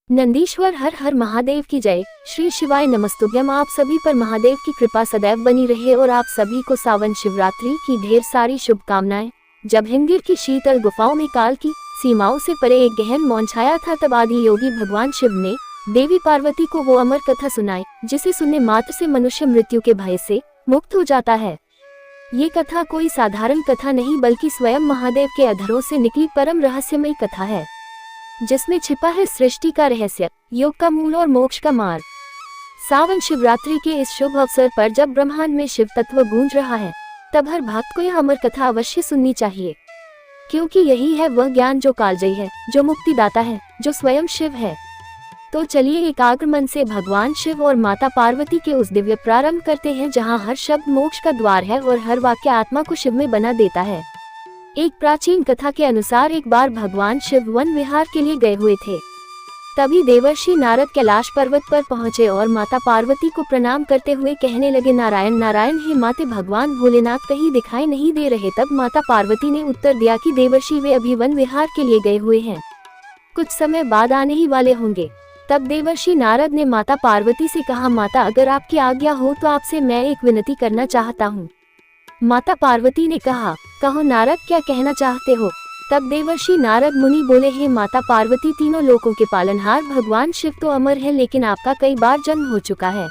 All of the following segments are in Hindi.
नंदीश्वर हर हर महादेव की जय। श्री शिवाय नमस्तुभ्यम। आप सभी पर महादेव की कृपा सदैव बनी रहे और आप सभी को सावन शिवरात्रि की ढेर सारी शुभकामनाएं। जब हिमगिर की शीतल गुफाओं में काल की सीमाओं से परे एक गहन मौन छाया था, तब आदि योगी भगवान शिव ने देवी पार्वती को वो अमर कथा सुनाई जिसे सुनने मात्र से मनुष्य मृत्यु के भय से मुक्त हो जाता है। ये कथा कोई साधारण कथा नहीं बल्कि स्वयं महादेव के अधरों से निकली परम रहस्यमयी कथा है, जिसमें छिपा है सृष्टि का रहस्य, योग का मूल और मोक्ष का मार्ग। सावन शिवरात्रि के इस शुभ अवसर पर जब ब्रह्मांड में शिव तत्व गूंज रहा है, तब हर भक्त को यह अमर कथा अवश्य सुननी चाहिए, क्योंकि यही है वह ज्ञान जो कालजयी है, जो मुक्तिदाता है, जो स्वयं शिव है। तो चलिए एकाग्र मन से भगवान शिव और माता पार्वती के उस दिव्य प्रारंभ करते हैं जहां हर शब्द मोक्ष का द्वार है और हर वाक्य आत्मा को शिव में बना देता है। एक प्राचीन कथा के अनुसार एक बार भगवान शिव वन विहार के लिए गए हुए थे। तभी देवर्षि नारद कैलाश पर्वत पर पहुंचे और माता पार्वती को प्रणाम करते हुए कहने लगे, नारायण नारायण, हे माते भगवान भोलेनाथ कहीं दिखाई नहीं दे रहे। तब माता पार्वती ने उत्तर दिया कि देवर्षि वे अभी वन विहार के लिए गए हुए हैं, कुछ समय बाद आने ही वाले होंगे। तब देवर्षि नारद ने माता पार्वती से कहा, माता अगर आपकी आज्ञा हो तो आपसे मैं एक विनती करना चाहता हूँ। माता पार्वती ने कहा, कहो नारद, क्या कहना चाहते हो। तब देवर्षि नारद मुनि बोले, हे माता पार्वती, तीनों लोकों के पालनहार भगवान शिव तो अमर है, लेकिन आपका कई बार जन्म हो चुका है।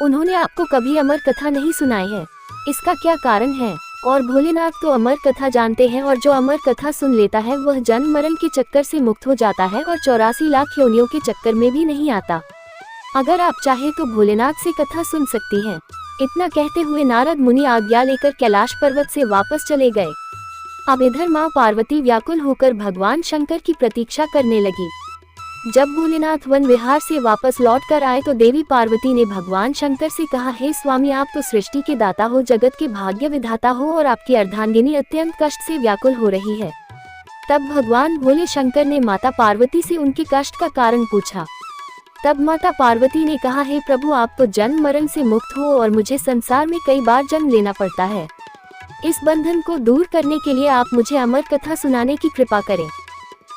उन्होंने आपको कभी अमर कथा नहीं सुनाई है, इसका क्या कारण है। और भोलेनाथ तो अमर कथा जानते हैं, और जो अमर कथा सुन लेता है वह जन्म मरण के चक्कर से मुक्त हो जाता है और 84 लाख योनियों के चक्कर में भी नहीं आता। अगर आप चाहे तो भोलेनाथ से कथा सुन सकती हैं। इतना कहते हुए नारद मुनि आज्ञा लेकर कैलाश पर्वत से वापस चले गए। अब इधर माँ पार्वती व्याकुल होकर भगवान शंकर की प्रतीक्षा करने लगी। जब भोलेनाथ वन विहार से वापस लौट कर आए तो देवी पार्वती ने भगवान शंकर से कहा, हे स्वामी, आप तो सृष्टि के दाता हो, जगत के भाग्य विधाता हो और आपकी अर्धांगिनी अत्यंत कष्ट से व्याकुल हो रही है। तब भगवान भोले शंकर ने माता पार्वती से उनके कष्ट का कारण पूछा। तब माता पार्वती ने कहा, हे प्रभु, आप तो जन्म मरण से मुक्त हो और मुझे संसार में कई बार जन्म लेना पड़ता है। इस बंधन को दूर करने के लिए आप मुझे अमर कथा सुनाने की कृपा करें,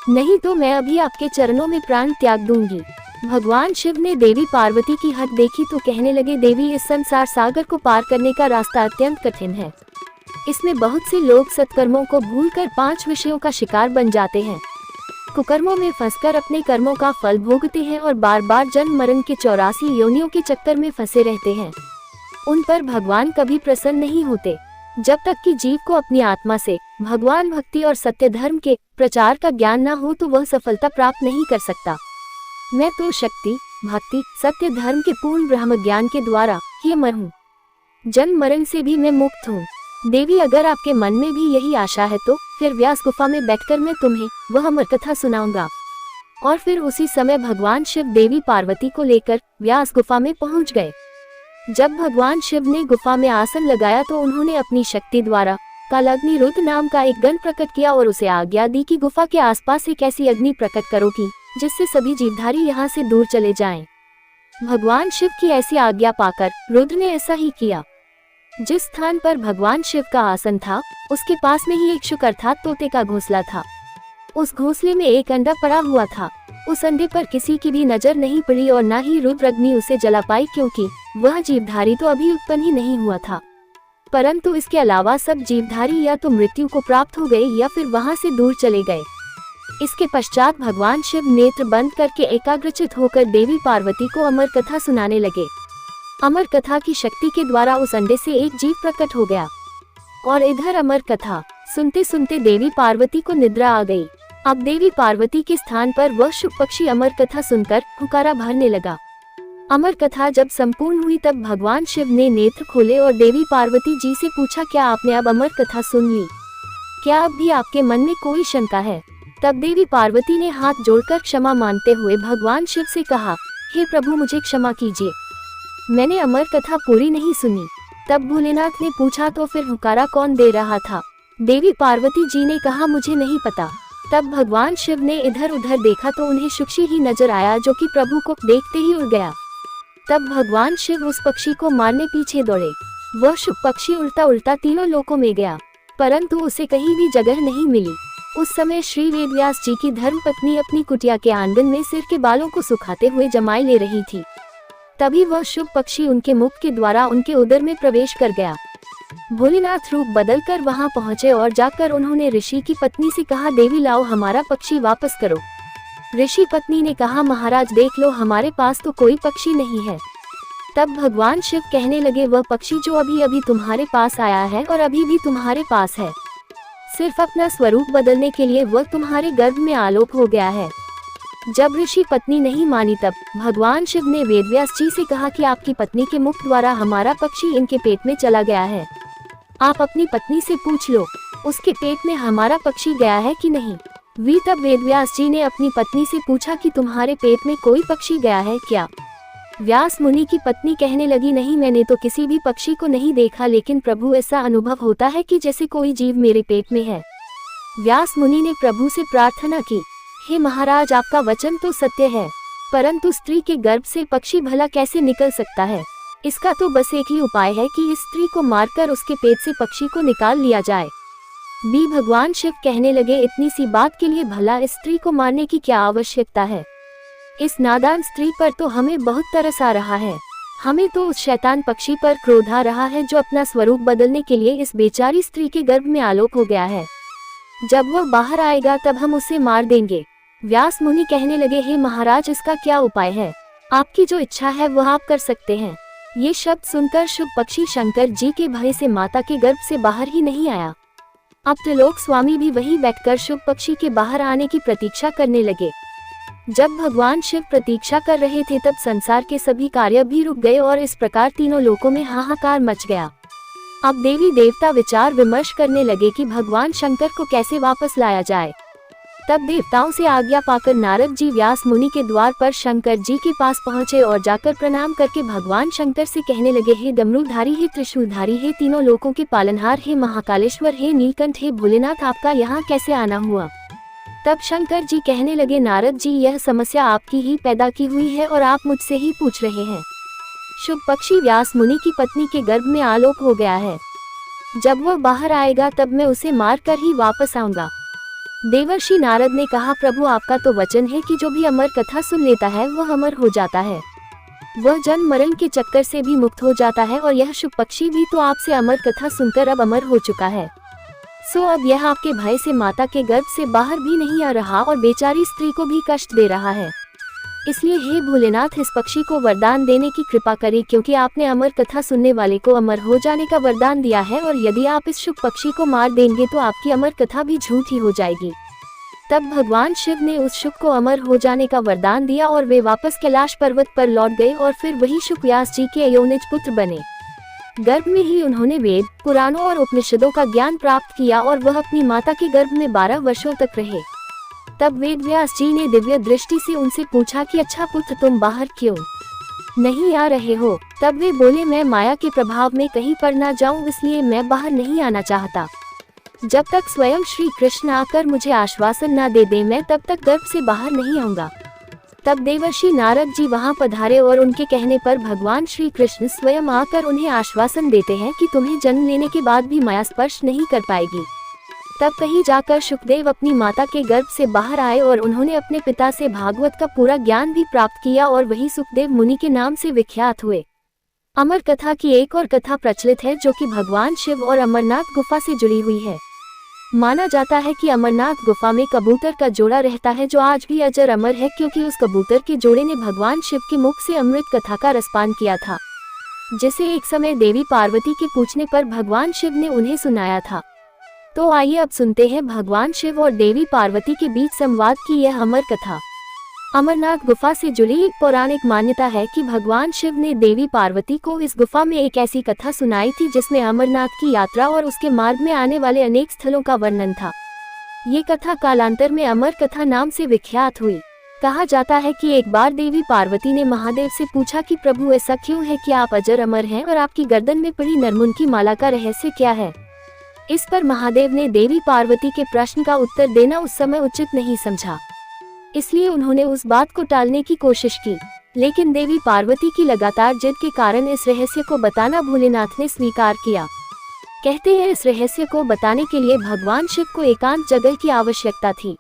नहीं तो मैं अभी आपके चरणों में प्राण त्याग दूंगी। भगवान शिव ने देवी पार्वती की हद देखी तो कहने लगे, देवी, इस संसार सागर को पार करने का रास्ता अत्यंत कठिन है। इसमें बहुत से लोग सत्कर्मों को भूलकर 5 विषयों का शिकार बन जाते हैं, कुकर्मों में फंसकर अपने कर्मों का फल भोगते हैं और बार बार जन्म मरण के 84 योनियों के चक्कर में फंसे रहते हैं। उन पर भगवान कभी प्रसन्न नहीं होते। जब तक कि जीव को अपनी आत्मा से भगवान भक्ति और सत्य धर्म के प्रचार का ज्ञान न हो तो वह सफलता प्राप्त नहीं कर सकता। मैं तो शक्ति, भक्ति, सत्य धर्म के पूर्ण ब्रह्म ज्ञान के द्वारा ही अमर हूँ, जन्म मरण से भी मैं मुक्त हूँ। देवी, अगर आपके मन में भी यही आशा है तो फिर व्यास गुफा में बैठकर मैं तुम्हें वह अमर कथा सुनाऊंगा। और फिर उसी समय भगवान शिव देवी पार्वती को लेकर व्यास गुफा में पहुंच गए। जब भगवान शिव ने गुफा में आसन लगाया तो उन्होंने अपनी शक्ति द्वारा कालाग्नि रुद्र नाम का एक गण प्रकट किया और उसे आज्ञा दी कि गुफा के आसपास एक ऐसी अग्नि प्रकट करो कि जिससे सभी जीवधारी यहाँ से दूर चले जाएं। भगवान शिव की ऐसी आज्ञा पाकर रुद्र ने ऐसा ही किया। जिस स्थान पर भगवान शिव का आसन था उसके पास में ही एक शुक अर्थात तोते का घोंसला था। उस घोंसले में एक अंडा पड़ा हुआ था। उस अंडे पर किसी की भी नजर नहीं पड़ी और न ही रुद्र अग्नि उसे जला पाई, क्योंकि वह जीवधारी तो अभी उत्पन्न ही नहीं हुआ था। परंतु इसके अलावा सब जीवधारी या तो मृत्यु को प्राप्त हो गए या फिर वहां से दूर चले गए। इसके पश्चात भगवान शिव नेत्र बंद करके एकाग्रचित होकर देवी पार्वती को अमर कथा सुनाने लगे। अमर कथा की शक्ति के द्वारा उस अंडे से एक जीव प्रकट हो गया और इधर अमर कथा सुनते सुनते देवी पार्वती को निद्रा आ गई। अब देवी पार्वती के स्थान पर वह शुक पक्षी अमर कथा सुनकर हुंकारा भरने लगा। अमर कथा जब संपूर्ण हुई तब भगवान शिव ने नेत्र खोले और देवी पार्वती जी से पूछा, क्या आपने अब अमर कथा सुन ली? क्या अब भी आपके मन में कोई शंका है? तब देवी पार्वती ने हाथ जोड़कर क्षमा मांगते हुए भगवान शिव से कहा, हे प्रभु, मुझे क्षमा कीजिए, मैंने अमर कथा पूरी नहीं सुनी। तब भोलेनाथ ने पूछा, तो फिर हुंकारा कौन दे रहा था? देवी पार्वती जी ने कहा, मुझे नहीं पता। तब भगवान शिव ने इधर उधर देखा तो उन्हें शुक्षी ही नजर आया, जो कि प्रभु को देखते ही उड़ गया। तब भगवान शिव उस पक्षी को मारने पीछे दौड़े। वह शुक पक्षी उड़ता उड़ता तीनों लोकों में गया, परंतु उसे कहीं भी जगह नहीं मिली। उस समय श्री वेदव्यास जी की धर्मपत्नी अपनी कुटिया के आंगन में सिर के बालों को सुखाते हुए जमाई ले रही थी। तभी वह शुभ पक्षी उनके मुख के द्वारा उनके उदर में प्रवेश कर गया। भोलेनाथ रूप बदलकर वहां पहुंचे और जाकर उन्होंने ऋषि की पत्नी से कहा, देवी लाओ हमारा पक्षी वापस करो। ऋषि पत्नी ने कहा, महाराज देख लो हमारे पास तो कोई पक्षी नहीं है। तब भगवान शिव कहने लगे, वह पक्षी जो अभी अभी तुम्हारे पास आया है और अभी भी तुम्हारे पास है, सिर्फ अपना स्वरूप बदलने के लिए वह तुम्हारे गर्भ में आलोक हो गया है। जब ऋषि पत्नी नहीं मानी तब भगवान शिव ने वेदव्यास जी से कहा कि आपकी पत्नी के मुख द्वारा हमारा पक्षी इनके पेट में चला गया है, आप अपनी पत्नी से पूछ लो उसके पेट में हमारा पक्षी गया है कि नहीं। तब वेदव्यास जी ने अपनी पत्नी से पूछा कि तुम्हारे पेट में कोई पक्षी गया है क्या। व्यास मुनि की पत्नी कहने लगी, नहीं मैंने तो किसी भी पक्षी को नहीं देखा, लेकिन प्रभु ऐसा अनुभव होता है कि जैसे कोई जीव मेरे पेट में है। व्यास मुनि ने प्रभु से प्रार्थना की, हे महाराज आपका वचन तो सत्य है, परंतु स्त्री के गर्भ से पक्षी भला कैसे निकल सकता है। इसका तो बस एक ही उपाय है कि इस स्त्री को मारकर उसके पेट से पक्षी को निकाल लिया जाए। भगवान शिव कहने लगे, इतनी सी बात के लिए भला इस स्त्री को मारने की क्या आवश्यकता है। इस नादान स्त्री पर तो हमें बहुत तरस आ रहा है। हमें तो उस शैतान पक्षी पर क्रोध आ रहा है जो अपना स्वरूप बदलने के लिए इस बेचारी स्त्री के गर्भ में आलोक हो गया है। जब वह बाहर आएगा तब हम उसे मार देंगे। व्यास मुनि कहने लगे, हे महाराज इसका क्या उपाय है, आपकी जो इच्छा है वह आप कर सकते हैं। ये शब्द सुनकर शुभ पक्षी शंकर जी के भय से माता के गर्भ से बाहर ही नहीं आया। अब त्रिलोक स्वामी भी वहीं बैठकर शुभ पक्षी के बाहर आने की प्रतीक्षा करने लगे। जब भगवान शिव प्रतीक्षा कर रहे थे तब संसार के सभी कार्य भी रुक गए और इस प्रकार तीनों लोकों में हाहाकार मच गया। अब देवी देवता विचार विमर्श करने लगे कि भगवान शंकर को कैसे वापस लाया जाए। तब देवताओं से आज्ञा पाकर नारद जी व्यास मुनि के द्वार पर शंकर जी के पास पहुंचे और जाकर प्रणाम करके भगवान शंकर से कहने लगे, हे डमरूधारी, हे त्रिशूलधारी, हे तीनों लोकों के पालनहार, हे महाकालेश्वर, हे नीलकंठ, हे भोलेनाथ, आपका यहाँ कैसे आना हुआ। तब शंकर जी कहने लगे, नारद जी यह समस्या आपकी ही पैदा की हुई है और आप मुझसे ही पूछ रहे हैं। शुभ पक्षी व्यास मुनि की पत्नी के गर्भ में आलोक हो गया है, जब वह बाहर आएगा तब मैं उसे मार कर ही वापस आऊंगा। देवर्षि नारद ने कहा, प्रभु आपका तो वचन है कि जो भी अमर कथा सुन लेता है वह अमर हो जाता है, वह जन्म मरण के चक्कर से भी मुक्त हो जाता है, और यह शुभ पक्षी भी तो आपसे अमर कथा सुनकर अब अमर हो चुका है। सो अब यह आपके भय से माता के गर्भ से बाहर भी नहीं आ रहा और बेचारी स्त्री को भी कष्ट दे रहा है। इसलिए हे भोलेनाथ इस पक्षी को वरदान देने की कृपा करें, क्योंकि आपने अमर कथा सुनने वाले को अमर हो जाने का वरदान दिया है, और यदि आप इस शुभ पक्षी को मार देंगे तो आपकी अमर कथा भी झूठी हो जाएगी। तब भगवान शिव ने उस शुभ को अमर हो जाने का वरदान दिया और वे वापस कैलाश पर्वत पर लौट गए और फिर वही शुभ व्यास जी के अयोनिज पुत्र बने। गर्भ में ही उन्होंने वेद, पुराणों और उपनिषदों का ज्ञान प्राप्त किया और वह अपनी माता के गर्भ में 12 वर्षों तक रहे। तब वेदव्यास जी ने दिव्य दृष्टि से उनसे पूछा कि अच्छा पुत्र तुम बाहर क्यों नहीं आ रहे हो। तब वे बोले, मैं माया के प्रभाव में कहीं पर ना जाऊं, इसलिए मैं बाहर नहीं आना चाहता। जब तक स्वयं श्री कृष्ण आकर मुझे आश्वासन ना दे दे मैं तब तक गर्भ से बाहर नहीं आऊंगा। तब देवर्षि नारद जी वहां पधारे और उनके कहने पर भगवान श्री कृष्ण स्वयं आकर उन्हें आश्वासन देते हैं कि तुम्हें जन्म लेने के बाद भी माया स्पर्श नहीं कर पाएगी। तब कहीं जाकर सुखदेव अपनी माता के गर्भ से बाहर आए और उन्होंने अपने पिता से भागवत का पूरा ज्ञान भी प्राप्त किया और वही सुखदेव मुनि के नाम से विख्यात हुए। अमर कथा की एक और कथा प्रचलित है जो कि भगवान शिव और अमरनाथ गुफा से जुड़ी हुई है। माना जाता है कि अमरनाथ गुफा में कबूतर का जोड़ा रहता है जो आज भी अजर अमर है, क्योंकि उस कबूतर के जोड़े ने भगवान शिव के मुख से अमृत कथा का रसपान किया था, जिसे एक समय देवी पार्वती के पूछने पर भगवान शिव ने उन्हें सुनाया था। तो आइए अब सुनते हैं भगवान शिव और देवी पार्वती के बीच संवाद की यह अमर कथा। अमरनाथ गुफा से जुड़ी एक पौराणिक मान्यता है कि भगवान शिव ने देवी पार्वती को इस गुफा में एक ऐसी कथा सुनाई थी जिसमें अमरनाथ की यात्रा और उसके मार्ग में आने वाले अनेक स्थलों का वर्णन था। ये कथा कालांतर में अमर कथा नाम से विख्यात हुई। कहा जाता है कि एक बार देवी पार्वती ने महादेव से पूछा कि प्रभु ऐसा क्यों है कि आप अजर अमर हैं और आपकी गर्दन में पड़ी नरमुन की माला का रहस्य क्या है। इस पर महादेव ने देवी पार्वती के प्रश्न का उत्तर देना उस समय उचित नहीं समझा, इसलिए उन्होंने उस बात को टालने की कोशिश की। लेकिन देवी पार्वती की लगातार जिद के कारण इस रहस्य को बताना भोलेनाथ ने स्वीकार किया। कहते हैं इस रहस्य को बताने के लिए भगवान शिव को एकांत जगह की आवश्यकता थी,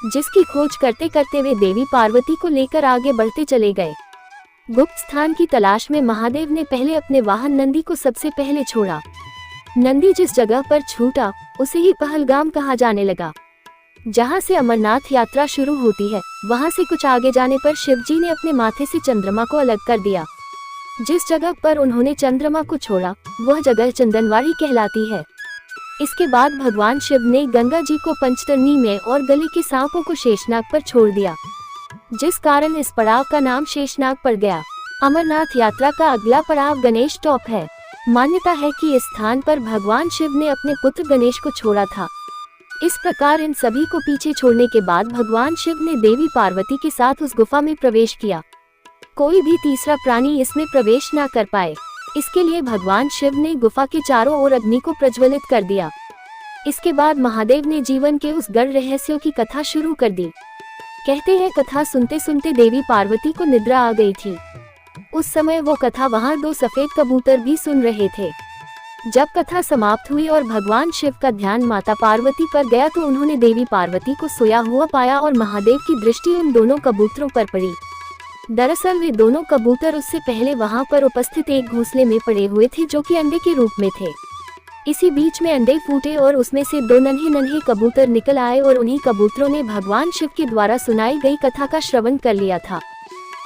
जिसकी खोज करते करते वे देवी पार्वती को लेकर आगे बढ़ते चले गए। गुप्त स्थान की तलाश में महादेव ने पहले अपने वाहन नंदी को सबसे पहले छोड़ा। नंदी जिस जगह पर छूटा उसे ही पहलगाम कहा जाने लगा, जहां से अमरनाथ यात्रा शुरू होती है। वहां से कुछ आगे जाने पर शिवजी ने अपने माथे से चंद्रमा को अलग कर दिया। जिस जगह पर उन्होंने चंद्रमा को छोड़ा वह जगह चंदनवाड़ी कहलाती है। इसके बाद भगवान शिव ने गंगा जी को पंचतरणी में और गले के सांपों को शेषनाग पर छोड़ दिया, जिस कारण इस पड़ाव का नाम शेषनाग पड़ गया। अमरनाथ यात्रा का अगला पड़ाव गणेश टॉप है। मान्यता है कि इस स्थान पर भगवान शिव ने अपने पुत्र गणेश को छोड़ा था। इस प्रकार इन सभी को पीछे छोड़ने के बाद भगवान शिव ने देवी पार्वती के साथ उस गुफा में प्रवेश किया। कोई भी तीसरा प्राणी इसमें प्रवेश न कर पाए। इसके लिए भगवान शिव ने गुफा के चारों ओर अग्नि को प्रज्वलित कर दिया। इसके बाद महादेव ने जीवन के उस गढ़ रहस्यों की कथा शुरू कर दी। कहते हैं कथा सुनते सुनते देवी पार्वती को निद्रा आ गई थी। उस समय वो कथा वहां 2 सफेद कबूतर भी सुन रहे थे। जब कथा समाप्त हुई और भगवान शिव का ध्यान माता पार्वती पर गया तो उन्होंने देवी पार्वती को सोया हुआ पाया और महादेव की दृष्टि उन दोनों कबूतरों पर पड़ी। दरअसल वे दोनों कबूतर उससे पहले वहां पर उपस्थित एक घोंसले में पड़े हुए थे जो कि अंडे के रूप में थे। इसी बीच में अंडे फूटे और उसमें से 2 नन्हे नन्हे कबूतर निकल आए और उन्हीं कबूतरों ने भगवान शिव के द्वारा सुनाई गई कथा का श्रवण कर लिया था।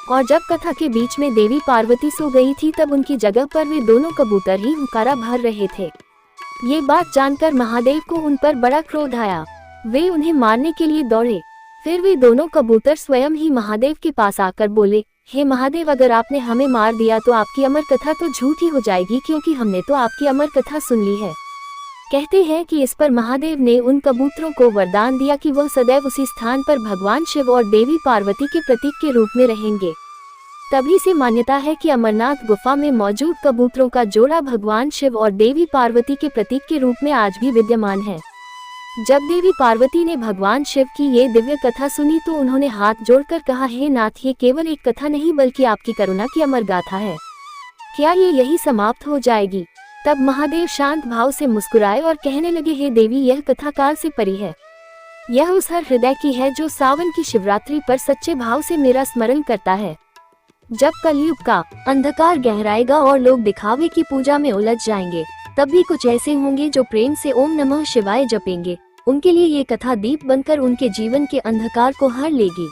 और जब कथा के बीच में देवी पार्वती सो गई थी तब उनकी जगह पर वे दोनों कबूतर ही हुंकारा भर रहे थे। ये बात जानकर महादेव को उन पर बड़ा क्रोध आया। वे उन्हें मारने के लिए दौड़े। फिर वे दोनों कबूतर स्वयं ही महादेव के पास आकर बोले, हे महादेव, अगर आपने हमें मार दिया तो आपकी अमर कथा तो झूठी हो जाएगी, क्योंकि हमने तो आपकी अमर कथा सुन ली है। कहते हैं कि इस पर महादेव ने उन कबूतरों को वरदान दिया कि वह सदैव उसी स्थान पर भगवान शिव और देवी पार्वती के प्रतीक के रूप में रहेंगे। तभी से मान्यता है कि अमरनाथ गुफा में मौजूद कबूतरों का जोड़ा भगवान शिव और देवी पार्वती के प्रतीक के रूप में आज भी विद्यमान है। जब देवी पार्वती ने भगवान शिव की ये दिव्य कथा सुनी तो उन्होंने हाथ जोड़कर कहा, हे नाथ, ये केवल एक कथा नहीं बल्कि आपकी करुणा की अमर गाथा है। क्या ये यही समाप्त हो जाएगी? तब महादेव शांत भाव से मुस्कुराए और कहने लगे, हे देवी, यह कथा काल से परी है। यह उस हर हृदय की है जो सावन की शिवरात्रि पर सच्चे भाव से मेरा स्मरण करता है। जब कलयुग का अंधकार गहराएगा और लोग दिखावे की पूजा में उलझ जाएंगे, तब भी कुछ ऐसे होंगे जो प्रेम से ओम नमः शिवाय जपेंगे। उनके लिए ये कथा दीप बनकर उनके जीवन के अंधकार को हर लेगी।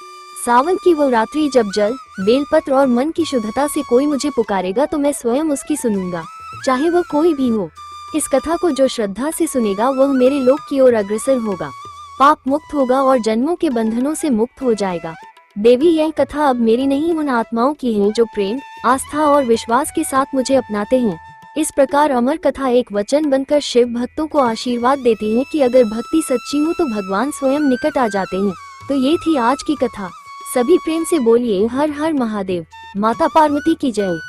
सावन की वो रात्रि जब जल, बेलपत्र और मन की शुद्धता से कोई मुझे पुकारेगा तो मैं स्वयं उसकी सुनूंगा, चाहे वह कोई भी हो। इस कथा को जो श्रद्धा से सुनेगा वह मेरे लोक की ओर अग्रसर होगा, पाप मुक्त होगा और जन्मों के बंधनों से मुक्त हो जाएगा। देवी, यह कथा अब मेरी नहीं, उन आत्माओं की है जो प्रेम, आस्था और विश्वास के साथ मुझे अपनाते हैं। इस प्रकार अमर कथा एक वचन बनकर शिव भक्तों को आशीर्वाद देती है कि अगर भक्ति सच्ची हो तो भगवान स्वयं निकट आ जाते हैं। तो ये थी आज की कथा। सभी प्रेम से बोलिए हर हर महादेव। माता पार्वती की जय।